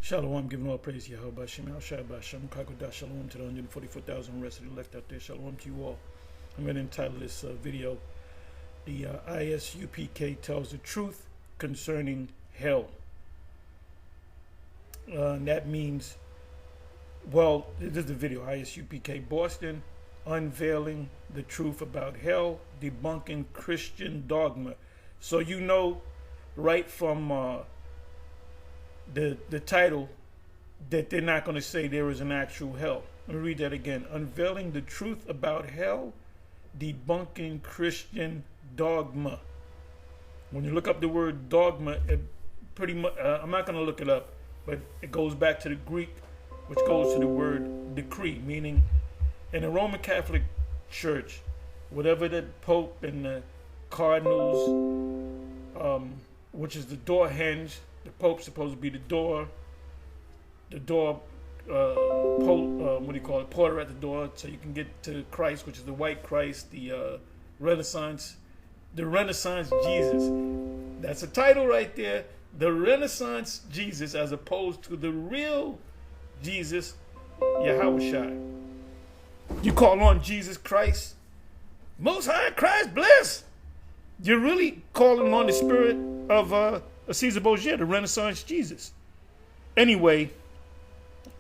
Shalom, giving all praise to Yahweh Shem Al Shabbat Shem Kakodah Shalom to the 144,000 rest of the left out there. Shalom to you all. I'm going to entitle this video, The ISUPK Tells the Truth Concerning Hell. That means, well, this is the video, ISUPK Boston, unveiling the truth about hell, debunking Christian dogma. So you know right from the title that they're not going to say there is an actual hell. Let me read that again. Unveiling the truth about hell, debunking Christian dogma. When you look up the word dogma, it pretty much, I'm not going to look it up, but it goes back to the Greek, which goes to the word decree, meaning in the Roman Catholic Church, whatever the Pope and the cardinals, which is the door hinge, the Pope's supposed to be the door, what do you call it, porter at the door, so you can get to Christ, which is the white Christ, the Renaissance Jesus. That's a title right there, the Renaissance Jesus, as opposed to the real Jesus, Yahweh. You call on Jesus Christ, Most High Christ bless. You're really calling on the spirit of Caesar Borgia, the Renaissance Jesus. Anyway,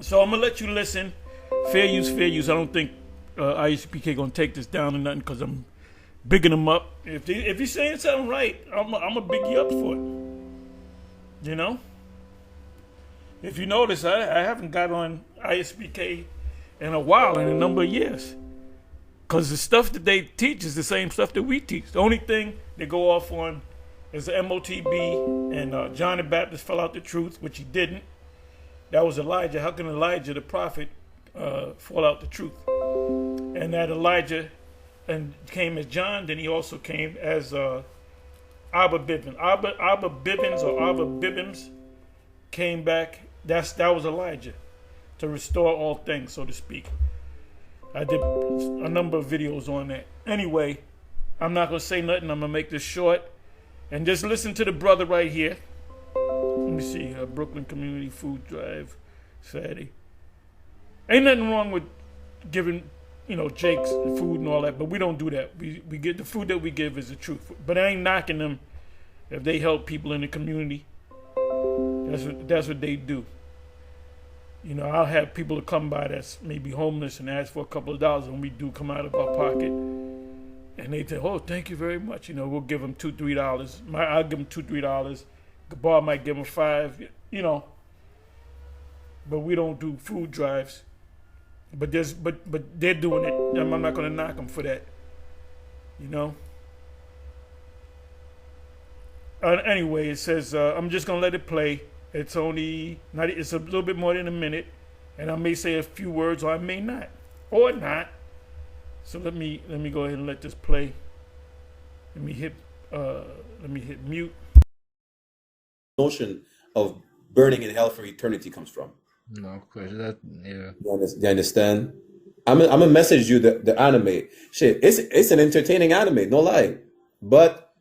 so I'm going to let you listen. Fair use, fair use. I don't think ISUPK going to take this down or nothing because I'm bigging them up. If you're saying something right, I'm going to big you up for it. You know? If you notice, I haven't got on ISUPK in a while, in a number of years. Because the stuff that they teach is the same stuff that we teach. The only thing they go off on is the MOTB, and John the Baptist fell out the truth, which he didn't. That was Elijah. How can Elijah the prophet fall out the truth? And that Elijah came as John, then he also came as Abba Bibbins. Abba Bibbins or Abba Bibbins came back. That was Elijah, to restore all things, so to speak. I did a number of videos on that. Anyway, I'm not going to say nothing. I'm going to make this short. And just listen to the brother right here. Let me see. Brooklyn Community Food Drive, Saturday. Ain't nothing wrong with giving, Jake's food and all that, but we don't do that. We get the food that we give is the truth. But I ain't knocking them if they help people in the community. That's what they do. I'll have people to come by that's maybe homeless and ask for a couple of dollars when we do come out of our pocket. And they say, oh, thank you very much. We'll give them $2, $3. I'll give them $2, $3. Gabar might give them $5, But we don't do food drives. But they're doing it. I'm not going to knock them for that. Anyway, it says, I'm just going to let it play. It's a little bit more than a minute, and I may say a few words, or I may not, or not. So let me go ahead and let this play. Let me hit mute. Notion of burning in hell for eternity comes from. No, of course, yeah. You understand? I'm gonna message you the anime. Shit, it's an entertaining anime, no lie, but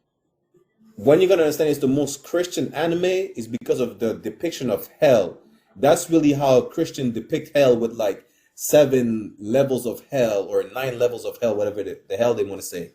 when you're gonna understand it's the most Christian anime is because of the depiction of hell. That's really how Christians depict hell, with like 7 levels of hell or 9 levels of hell, whatever the hell they want to say.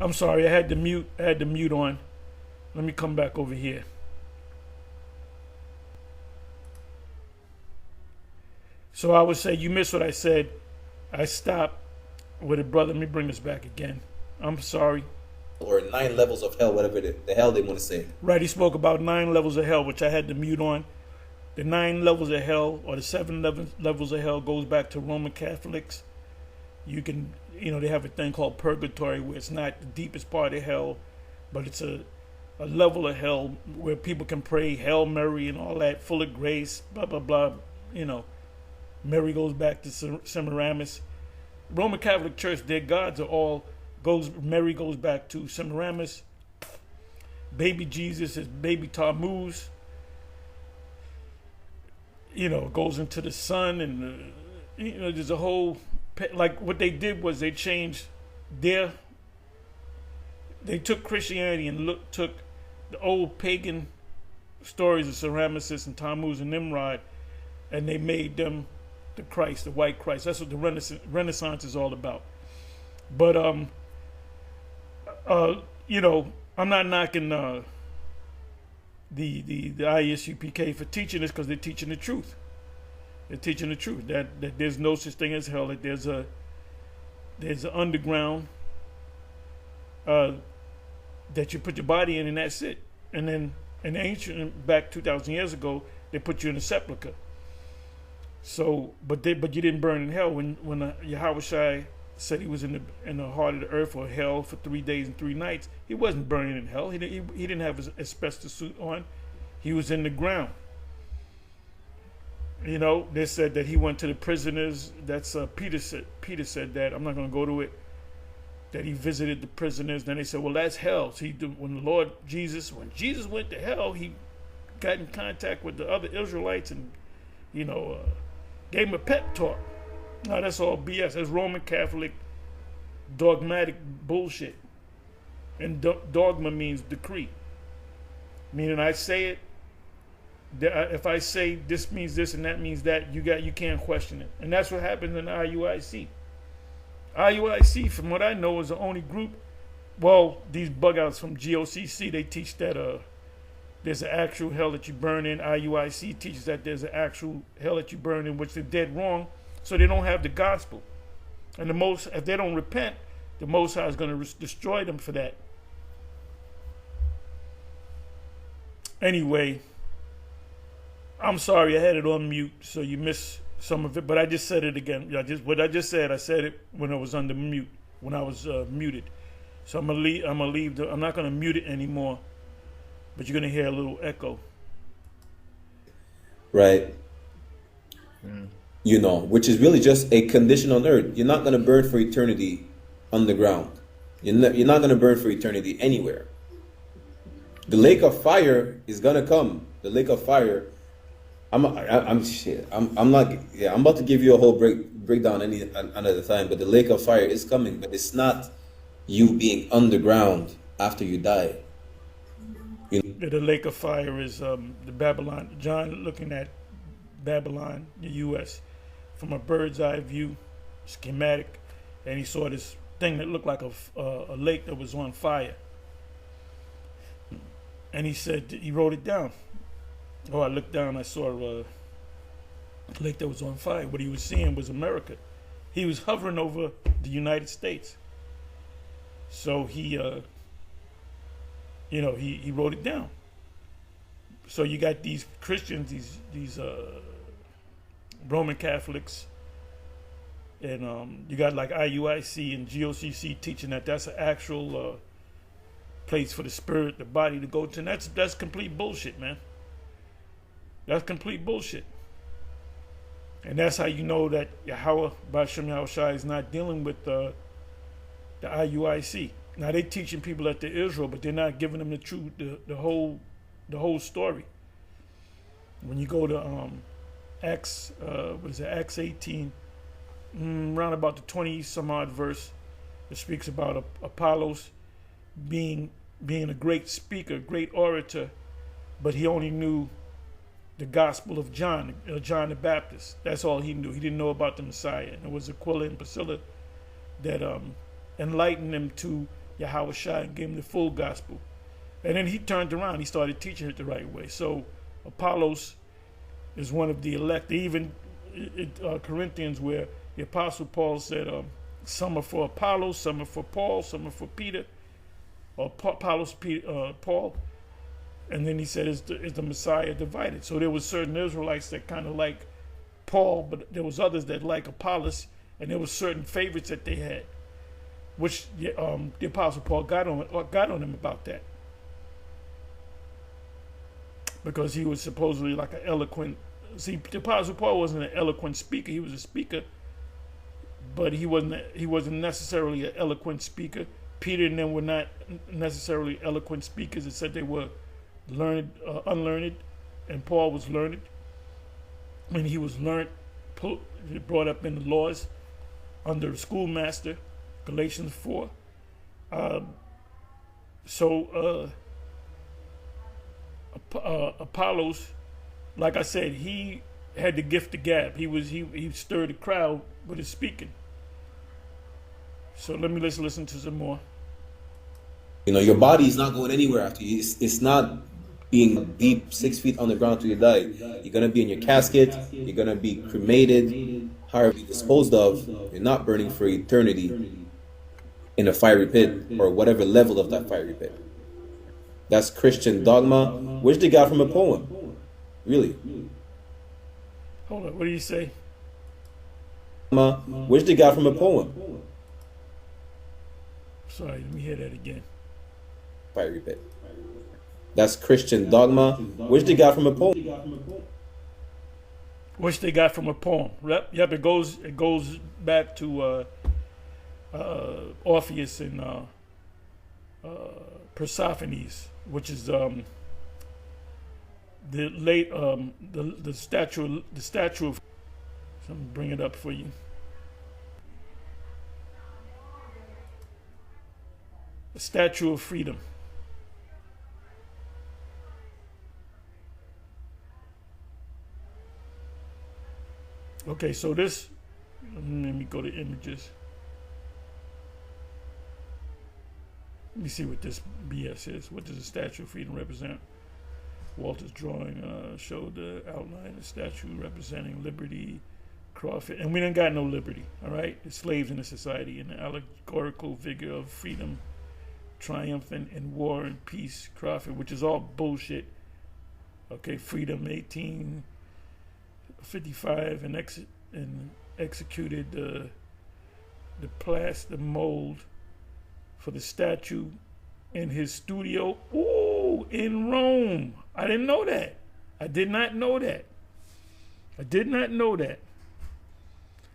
I'm sorry, I had the mute on. Let me come back over here. So I would say you missed what I said. I stopped with it, brother. Let me bring this back again. I'm sorry. Or 9 levels of hell, whatever the hell they want to say. Right, he spoke about 9 levels of hell, which I had the mute on. The 9 levels of hell, or the 7 levels of hell, goes back to Roman Catholics. You can, they have a thing called purgatory, where it's not the deepest part of hell, but it's a level of hell where people can pray Hail Mary and all that, full of grace, blah, blah, blah. Mary goes back to Semiramis. Roman Catholic Church, their gods are all, Mary goes back to Semiramis. Baby Jesus is baby Tammuz. Goes into the sun, and there's a whole, like what they did was they changed they took Christianity and took the old pagan stories of Semiramis and Tammuz and Nimrod, and they made them the Christ, the white Christ. That's what the Renaissance is all about. But I'm not knocking the ISUPK for teaching this, because they're teaching the truth. They're teaching the truth that there's no such thing as hell. That there's an underground that you put your body in, and that's it. And then in ancient, back 2,000 years ago, they put you in a sepulcher. So, but you didn't burn in hell. When Yahweh Shai said he was in the heart of the earth, or hell, for 3 days and 3 nights, he wasn't burning in hell. He didn't have his asbestos suit on. He was in the ground. They said that he went to the prisoners. That's Peter said that. I'm not going to go to it. That he visited the prisoners. Then they said, well, that's hell. So when Jesus went to hell, he got in contact with the other Israelites and gave him a pep talk. No, that's all BS. That's Roman Catholic dogmatic bullshit. And dogma means decree. Meaning I say it, if I say this means this and that means that, you can't question it. And that's what happens in IUIC. IUIC, from what I know, is the only group. Well, these bug outs from GOCC, they teach that there's an actual hell that you burn in. IUIC teaches that there's an actual hell that you burn in, which they're dead wrong. So they don't have the gospel. And if they don't repent, the Most High is going to destroy them for that. Anyway, I'm sorry I had it on mute, so you missed some of it. But I just said it again. What I just said, I said it when I was under mute, when I was muted. So I'm gonna leave. I'm not gonna mute it anymore. But you're gonna hear a little echo. Right. Which is really just a condition on earth. You're not going to burn for eternity underground. You're not going to burn for eternity anywhere. The lake of fire is going to come. The lake of fire. I'm about to give you a whole breakdown another time. But the lake of fire is coming. But it's not you being underground after you die. The lake of fire is the Babylon. John looking at Babylon, the U.S., from a bird's eye view, schematic, and he saw this thing that looked like a lake that was on fire. And he said, he wrote it down. Oh, I looked down, I saw a lake that was on fire. What he was seeing was America. He was hovering over the United States. So he wrote it down. So you got these Christians, these Roman Catholics, and you got like IUIC and GOCC teaching that that's an actual place for the spirit, the body to go to. And that's complete bullshit, man. That's complete bullshit. And that's how you know that Yahweh Ba'ashem Yahushua is not dealing with the IUIC. Now they teaching people that they're Israel, but they're not giving them the truth, the whole story. When you go to Acts 18, around about the 20 some odd verse, it speaks about Apollos being a great speaker, great orator, but he only knew the gospel of John the Baptist. That's all he knew. He didn't know about the Messiah. And it was Aquila and Priscilla that enlightened him to Yahweh Shai and gave him the full gospel. And then he turned around. He started teaching it the right way. So Apollos is one of the elect. Even Corinthians, where the Apostle Paul said, some are for Apollos, some are for Paul, some are for Peter, or Apollos, Paul. And then he said, is the Messiah divided? So there was certain Israelites that kind of like Paul, but there was others that like Apollos, and there was certain favorites that they had, which the Apostle Paul got on him about that, because he was supposedly like an eloquent. See, the Apostle Paul wasn't an eloquent speaker. He was a speaker, but he wasn't necessarily an eloquent speaker. Peter and them were not necessarily eloquent speakers. It said they were learned, unlearned, and Paul was learned. When he was learned, brought up in the laws under the schoolmaster, Galatians 4. Apollos, like I said, he had the gift of gab. He stirred the crowd with his speaking. So let's listen to some more. Your body is not going anywhere after you. It's not being deep 6 feet on the ground till you die. You're gonna be in your casket. You're gonna be cremated, however disposed of. You're not burning for eternity in a fiery pit or whatever level of that fiery pit. That's Christian dogma, which they got from a poem. Really. Hold on, what do you say? Which they got from a poem. Sorry, let me hear that again. Fiery pit. That's Christian dogma, which they got from a poem. Which they got from a poem. Yep, it goes back to Orpheus and Persophones, which is the late the statue of. So I'm gonna bring it up for you. The Statue of Freedom. Okay, so this, let me go to images. Let me see what this BS is. What does the Statue of Freedom represent? Walter's drawing showed the outline of the statue representing liberty, Crawford. And we done got no liberty, all right? The slaves in the society, and the allegorical figure of freedom, triumphant in war and peace, Crawford, which is all bullshit. Okay, freedom 1855, and executed the plaster mold for the statue in his studio. Ooh, in Rome. I didn't know that. I did not know that.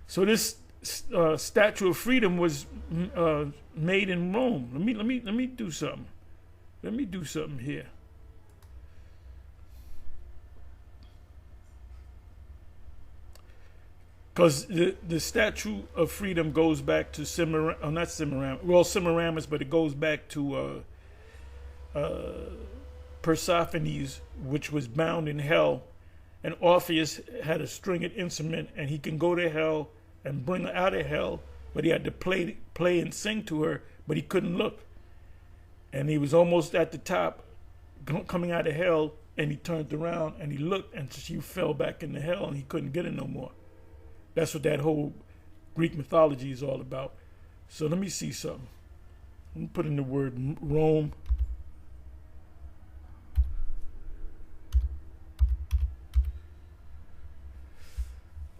So this Statue of Freedom was made in Rome. Let me do something. Let me do something here. Because the Statue of Freedom goes back to Semiramis, but it goes back to Persophones, which was bound in hell, and Orpheus had a stringed instrument, and he can go to hell and bring her out of hell, but he had to play and sing to her, but he couldn't look, and he was almost at the top, coming out of hell, and he turned around and he looked, and she fell back into hell, and he couldn't get her no more. That's what that whole Greek mythology is all about. So let me see something. Let me put in the word Rome.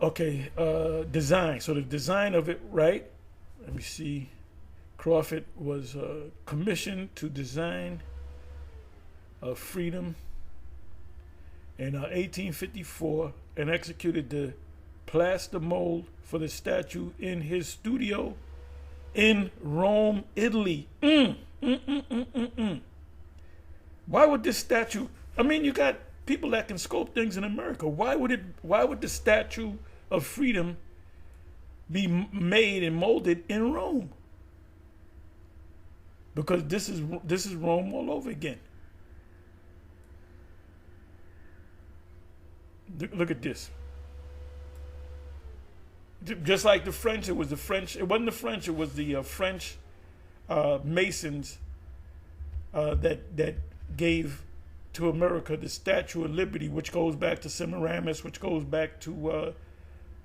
Okay, design. So the design of it, right? Let me see. Crawford was commissioned to design freedom in 1854 and executed the plaster mold for the statue in his studio in Rome, Italy. Why would this statue? I mean, you got people that can sculpt things in America. Why would the Statue of Freedom be made and molded in Rome? Because this is Rome all over again. Look at this. Just like the French, it wasn't the French, it was the French Masons that gave to America the Statue of Liberty, which goes back to Semiramis, which goes back to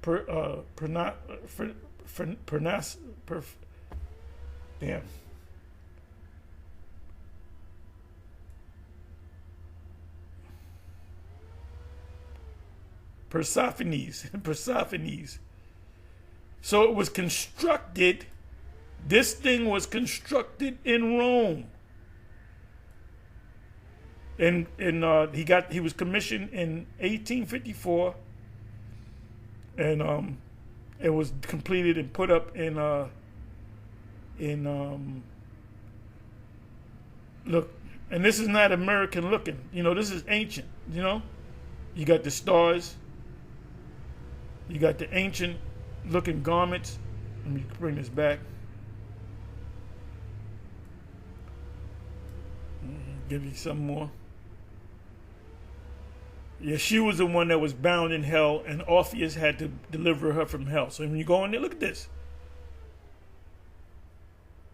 Persophones. So it was constructed. This thing was constructed in Rome. And he was commissioned in 1854, and it was completed and put up in look, and this is not American looking. This is ancient. You got the stars. You got the ancient looking garments. Let me bring this back. Give you some more. Yeah, she was the one that was bound in hell, and Orpheus had to deliver her from hell. So when you go in there, look at this.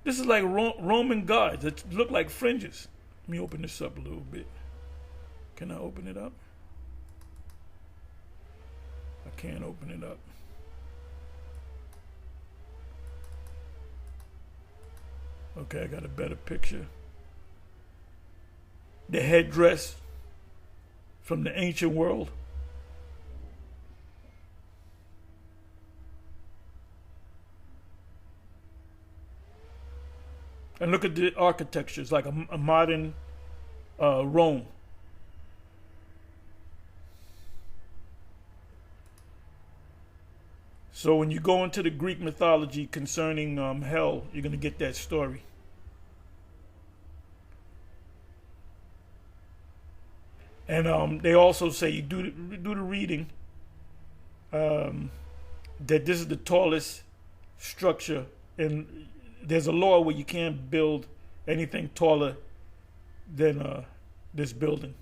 This is like Roman gods that look like fringes. Let me open this up a little bit. Can I open it up? I can't open it up. Okay, I got a better picture. The headdress from the ancient world. And look at the architecture. It's like a modern Rome. So when you go into the Greek mythology concerning hell, you're going to get that story. And they also say you do the reading that this is the tallest structure, and there's a law where you can't build anything taller than this building.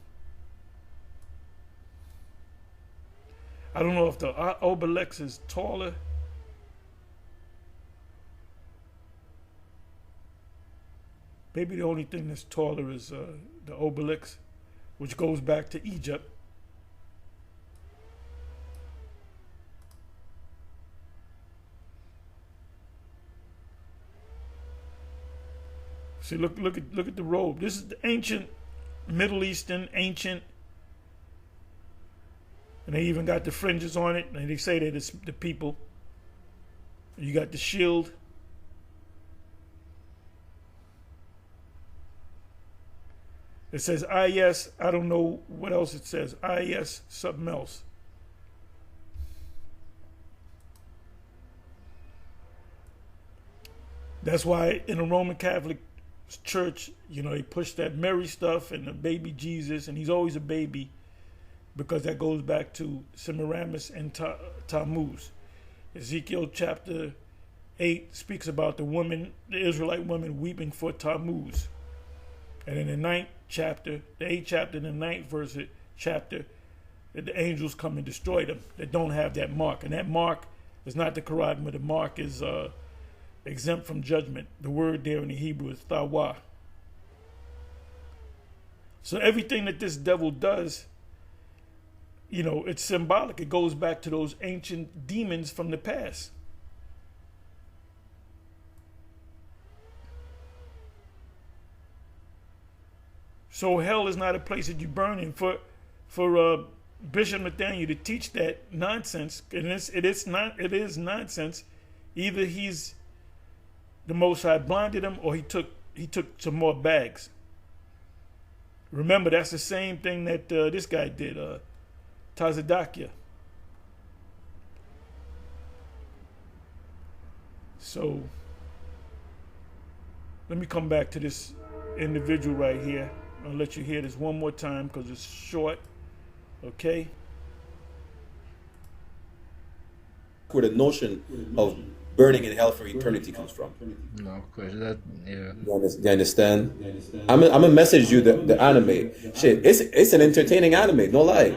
I don't know if the obelisk is taller. Maybe the only thing that's taller is the obelisk, which goes back to Egypt. See, look at the robe. This is the ancient Middle Eastern, and they even got the fringes on it, and they say that it's the people. You got the shield. It says IS, I don't know what else it says. IS something else. That's why in the Roman Catholic Church, they push that Mary stuff and the baby Jesus, and he's always a baby, because that goes back to Semiramis and Tammuz. Ezekiel chapter 8 speaks about the Israelite women weeping for Tammuz. And in the 8th chapter, in the 9th chapter, the angels come and destroy them that don't have that mark. And that mark is not the Quran, the mark is exempt from judgment. The word there in the Hebrew is thawa. So everything that this devil does, it's symbolic. It goes back to those ancient demons from the past. So hell is not a place that you burn in. For Bishop Nathaniel to teach that nonsense, and it is nonsense. Either he's the Most High blinded him, or he took some more bags. Remember, that's the same thing that this guy did, Tazadakia. So let me come back to this individual right here. I'll let you hear this one more time because it's short. Okay? Where the notion of burning in hell for eternity comes from. No, of course. That, yeah. You understand? I'm a message you the anime. Shit, it's an entertaining anime, no lie.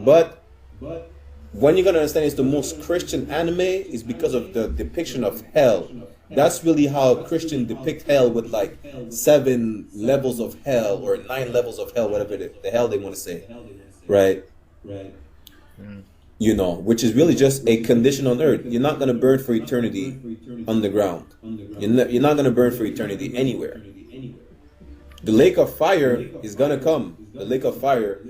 But when you're gonna understand it's the most Christian anime is because of the depiction of hell That's really how Christian depict hell, with like 7 levels of hell or 9 levels of hell, whatever the hell they want to say, right? You know, which is really just a condition on earth. You're not going to burn for eternity underground. You're not going to burn for eternity anywhere. The lake of fire is going to come. The lake of fire.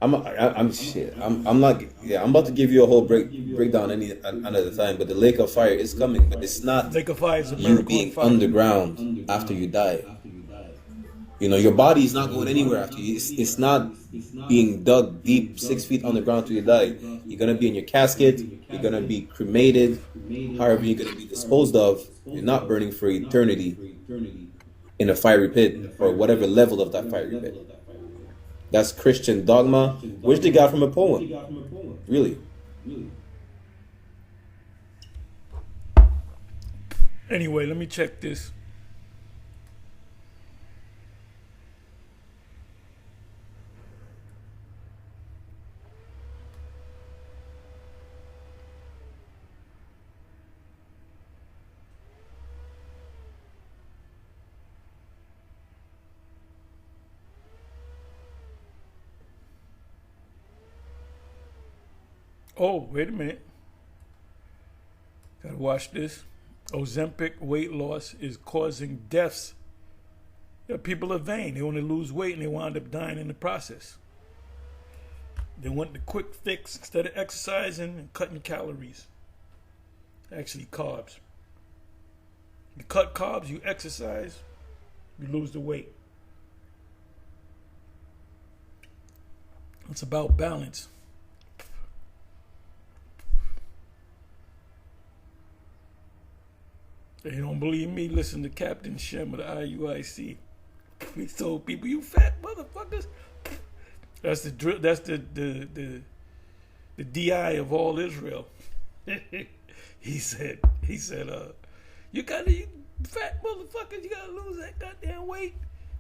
I'm not. Yeah, I'm about to give you a whole breakdown another time. But the lake of fire is coming. But it's not Lake of fire is a you miracle being of fire. underground after you die. You know, your body is not going anywhere after you. It's not being dug deep 6 feet underground till you die. You're gonna be in your casket. You're gonna be cremated. However, you're gonna be disposed of. You're not burning for eternity in a fiery pit or whatever level of that fiery pit. That's Christian dogma, which they got from a poem. Really. Anyway, let me check this. Oh, wait a minute. Gotta watch this. Ozempic weight loss is causing deaths. Yeah, people are vain. They want to lose weight and they wind up dying in the process. They want the quick fix instead of exercising and cutting calories. Actually, carbs. You cut carbs, you exercise, you lose the weight. It's about balance. If you don't believe me, listen to Captain Shem of the IUIC. He told people, "You fat motherfuckers." That's the DI of all Israel. he said, you fat motherfuckers, you gotta lose that goddamn weight.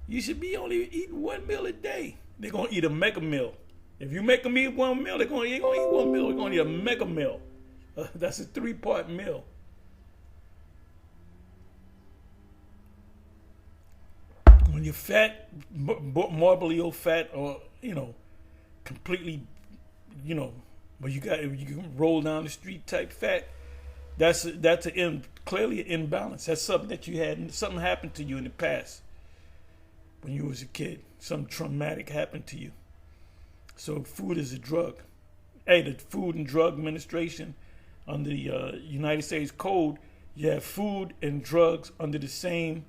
You should be only eating 1 meal a day. They're gonna eat a mega meal. If you make them eat 1 meal, they're gonna eat 1 meal. They're gonna eat a mega meal. That's a 3-part meal. When you're fat, morbidly fat, or completely, but you can roll down the street type fat. That's clearly an imbalance. That's something that you had. Something happened to you in the past when you was a kid. Something traumatic happened to you. So food is a drug. Hey, the Food and Drug Administration under the United States Code, you have food and drugs under the same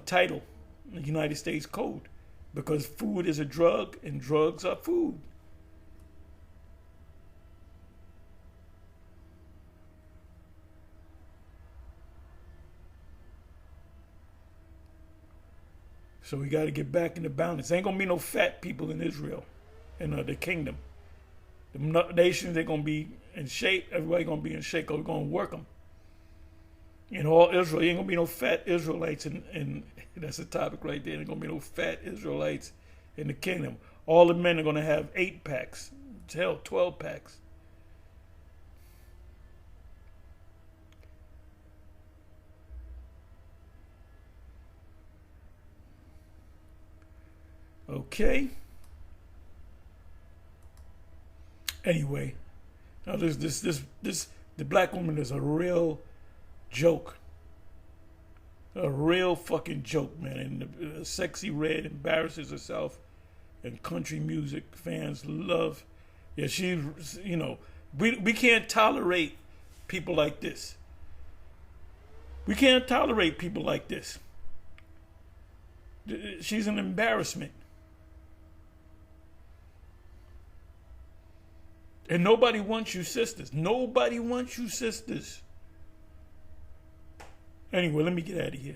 title, the United States Code, because food is a drug and drugs are food. So we got to get back into balance. Ain't gonna be no fat people in Israel, in the kingdom. The nations, they're gonna be in shape. Everybody gonna be in shape. We're gonna work them. In all Israel, ain't gonna be no fat Israelites, and that's a topic right there. Ain't gonna be no fat Israelites in the kingdom. All the men are gonna have 8-packs, hell, 12-packs. Okay. Anyway, now the black woman is a real joke. A real fucking joke, man. And Sexy Red embarrasses herself, and country music fans love. Yeah, we can't tolerate people like this. We can't tolerate people like this. She's an embarrassment. And nobody wants you sisters. Nobody wants you sisters. Anyway, let me get out of here.